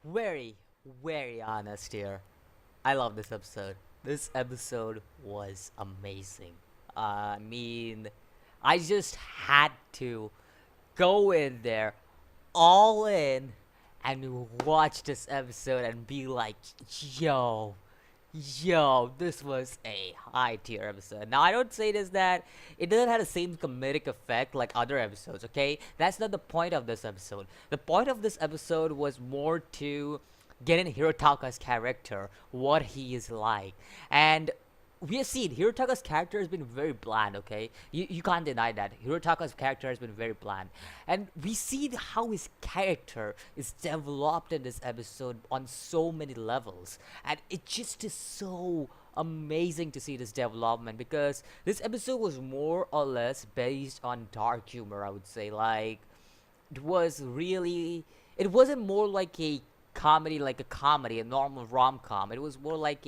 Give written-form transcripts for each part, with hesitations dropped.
Very, very honest here. I love this episode. This episode was amazing. I mean, I just had to go in there all in and watch this episode and be like, yo, this was a high tier episode. Now, I don't say this that it doesn't have the same comedic effect like other episodes, okay? That's not the point of this episode. The point of this episode was more to get in Hirotaka's character, what he is like. And we have seen Hirotaka's character has been very bland, okay? You can't deny that. Hirotaka's character has been very bland. And we see how his character is developed in this episode on so many levels. And it just is so amazing to see this development because this episode was more or less based on dark humor, I would say. Like, it wasn't more like a comedy, a normal rom-com. It was more like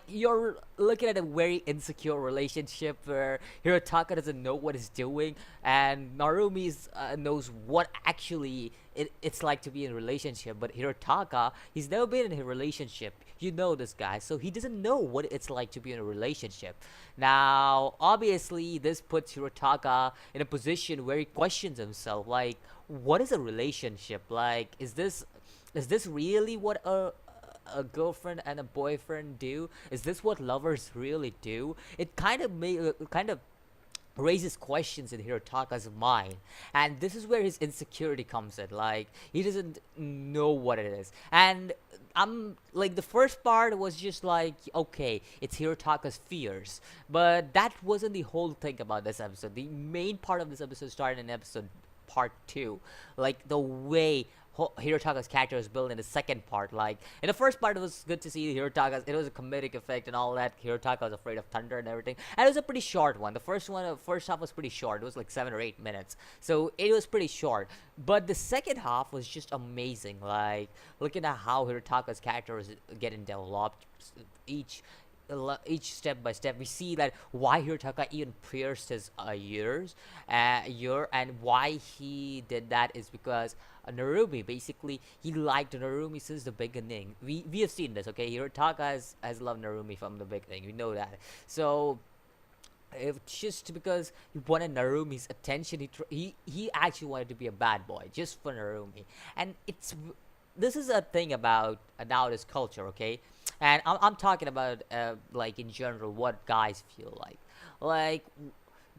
you're looking at a very insecure relationship where Hirotaka doesn't know what he's doing and Narumi knows what actually it's like to be in a relationship, but Hirotaka, he's never been in a relationship. You know this guy, so he doesn't know what it's like to be in a relationship. Now, obviously, this puts Hirotaka in a position where he questions himself, like, what is a relationship? Like, is this really what a girlfriend and a boyfriend do? Is this what lovers really do? It kind of raises questions in Hirotaka's mind, and this is where his insecurity comes in. Like he doesn't know what it is, and I'm like the first part was just like okay, it's Hirotaka's fears, but that wasn't the whole thing about this episode. The main part of this episode started in episode part two, like the way Hirotaka's character was built in the second part. Like in the first part, it was good to see Hirotaka's. It was a comedic effect and all that. Hirotaka was afraid of thunder and everything, and it was a pretty short one. First half was pretty short. It was like 7 or 8 minutes, so it was pretty short. But the second half was just amazing. Like looking at how Hirotaka's character was getting developed, each each step by step we see that why Hirotaka even pierced his ear, and why he did that is because Narumi, basically he liked Narumi since the beginning. We have seen this, okay? Hirotaka has loved Narumi from the beginning, we know that. So if just because he wanted Narumi's attention, he actually wanted to be a bad boy just for Narumi. And this is a thing about nowadays culture, okay? And I'm talking about like in general what guys feel like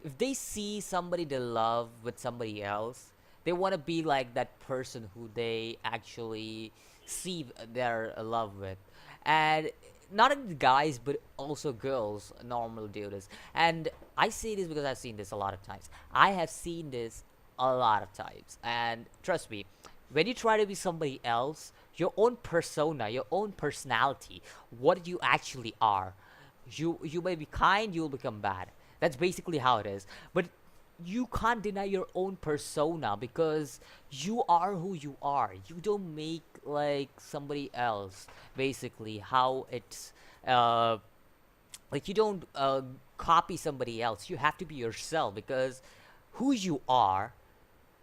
if they see somebody they love with somebody else, they want to be like that person who they actually see their love with. And not only guys but also girls normally do this. And I say this because I've seen this a lot of times. I have seen this a lot of times, and trust me, when you try to be somebody else, your own persona, your own personality, what you actually are, you may be kind, you'll become bad. That's basically how it is. But you can't deny your own persona because you are who you are. You don't make like somebody else. Basically, how it's like you don't copy somebody else. You have to be yourself because who you are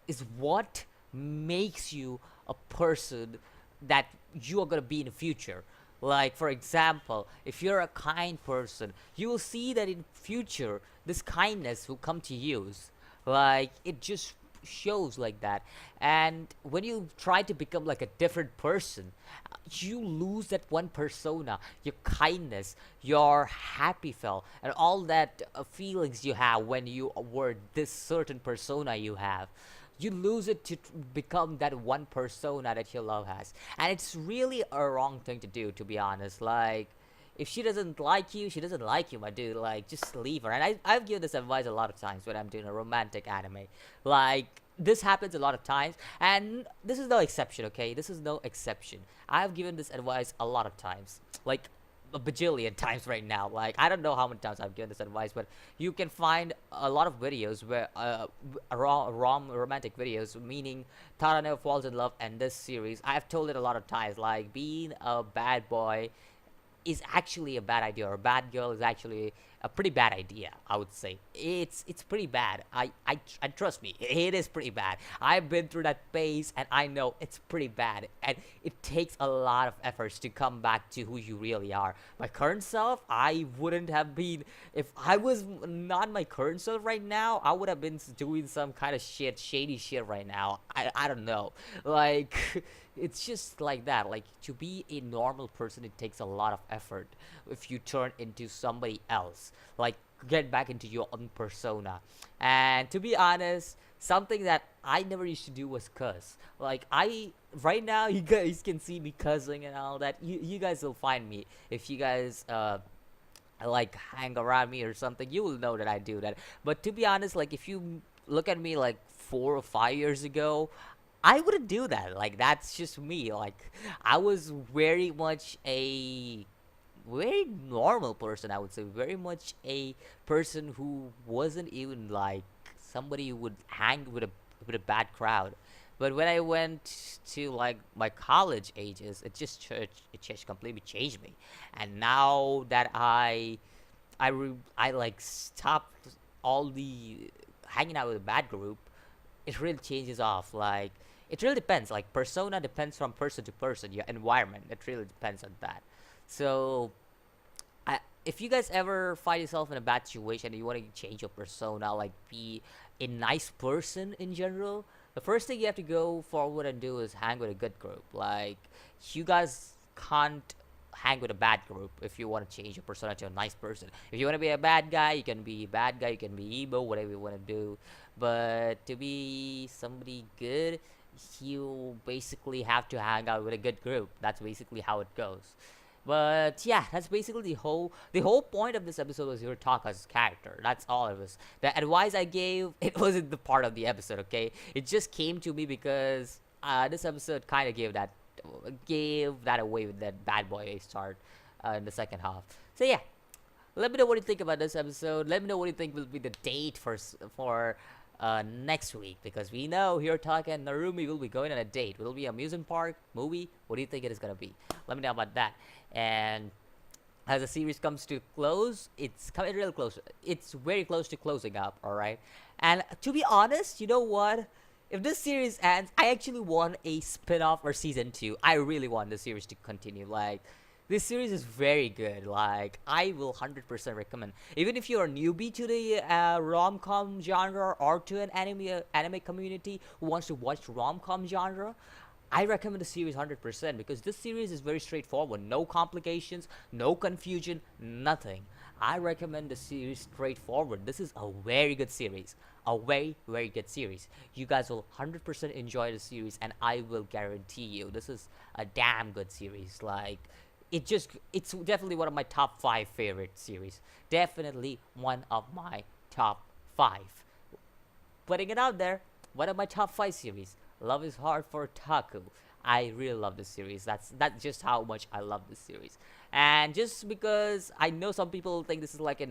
is what makes you a person that you are going to be in the future. Like for example, if you're a kind person, you will see that in future this kindness will come to use. Like it just shows like that. And when you try to become like a different person, you lose that one persona, your kindness, your happy feel, and all that feelings you have when you were this certain persona you have. You lose it to become that one persona that your love has, and it's really a wrong thing to do, to be honest. Like if she doesn't like you, she doesn't like you, my dude. Like just leave her. And I've given this advice a lot of times when I'm doing a romantic anime. Like this happens a lot of times, and this is no exception, okay? This is no exception. I've given this advice a lot of times, like a bajillion times right now. Like I don't know how many times I've given this advice, but you can find a lot of videos where romantic videos, meaning Tara never falls in love, and this series I've told it a lot of times. Like being a bad boy is actually a bad idea, or a bad girl is actually a pretty bad idea. I would say it's pretty bad. I trust me, it is pretty bad. I've been through that phase, and I know it's pretty bad. And it takes a lot of efforts to come back to who you really are. My current self, I wouldn't have been if I was not my current self right now. I would have been doing some kind of shady shit right now. I don't know, like. It's just like that. Like, to be a normal person, it takes a lot of effort. If you turn into somebody else, like, get back into your own persona. And to be honest, something that I never used to do was cuss. Like, I right now, you guys can see me cussing and all that. You guys will find me if you guys like hang around me or something. You will know that I do that. But to be honest, like, if you look at me like 4 or 5 years ago, I wouldn't do that. Like, that's just me. Like, I was very much a very normal person, I would say. Very much a person who wasn't even like somebody who would hang with a bad crowd. But when I went to like my college ages, it just completely changed me. And now that I like stopped all the hanging out with a bad group, it really changes off. Like, it really depends. Like, persona depends from person to person. Your environment, it really depends on that. So, if you guys ever find yourself in a bad situation and you want to change your persona, like be a nice person in general, the first thing you have to go forward and do is hang with a good group. Like, you guys can't hang with a bad group if you want to change your persona to a nice person. If you want to be a bad guy, you can be a bad guy, you can be emo, whatever you want to do. But to be somebody good, you basically have to hang out with a good group. That's basically how it goes. But yeah, that's basically the whole point of this episode was Hirotaka's character. That's all it was. The advice I gave, it wasn't the part of the episode, okay? It just came to me because this episode kind of gave that away with that bad boy start in the second half. So yeah, let me know what you think about this episode. Let me know what you think will be the date for next week, because we know Hirotaka and Narumi will be going on a date. Will it be amusement park, movie? What do you think it is gonna be? Let me know about that. And as the series comes to close, it's coming real close. It's very close to closing up. All right. And to be honest, you know what? If this series ends, I actually want a spin-off or season 2. I really want the series to continue. Like, this series is very good. Like, I will 100% recommend. Even if you're a newbie to the rom-com genre or to an anime community who wants to watch rom-com genre, I recommend the series 100% because this series is very straightforward. No complications, no confusion, nothing. I recommend the series straightforward. This is a very good series. A very, very good series. You guys will 100% enjoy the series, and I will guarantee you this is a damn good series. Like, it's definitely one of my top 5 favorite series. Definitely one of my top 5. Putting it out there, one of my top 5 series. Love is Hard for Taku. I really love this series. That's just how much I love this series. And just because I know some people think this is like a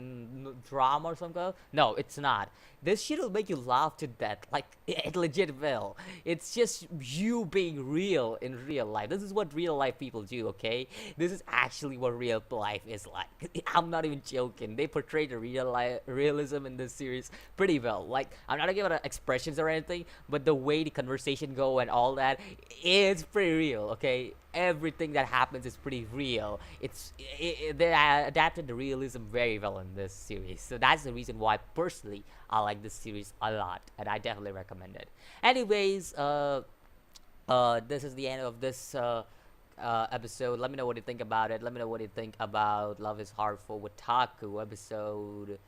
drama or something, no, it's not. This shit will make you laugh to death. Like, it legit will. It's just you being real in real life. This is what real life people do, okay? This is actually what real life is like. I'm not even joking. They portray the real life realism in this series pretty well. Like, I'm not giving expressions or anything, but the way the conversation go and all that, it's pretty real, okay? Everything that happens is pretty real. They adapted the realism very well in this series, so that's the reason why personally I like this series a lot, and I definitely recommend it. Anyways, this is the end of this episode. Let me know what you think about it. Let me know what you think about Love is Hard for Wotaku episode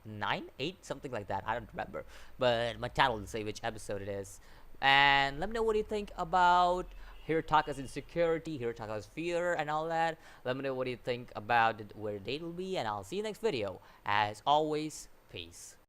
9, 8, something like that. I don't remember, but my title will say which episode it is. And let me know what you think about Hirotaka's insecurity, Hirotaka's fear, and all that. Let me know what you think about where the date will be, and I'll see you next video. As always, peace.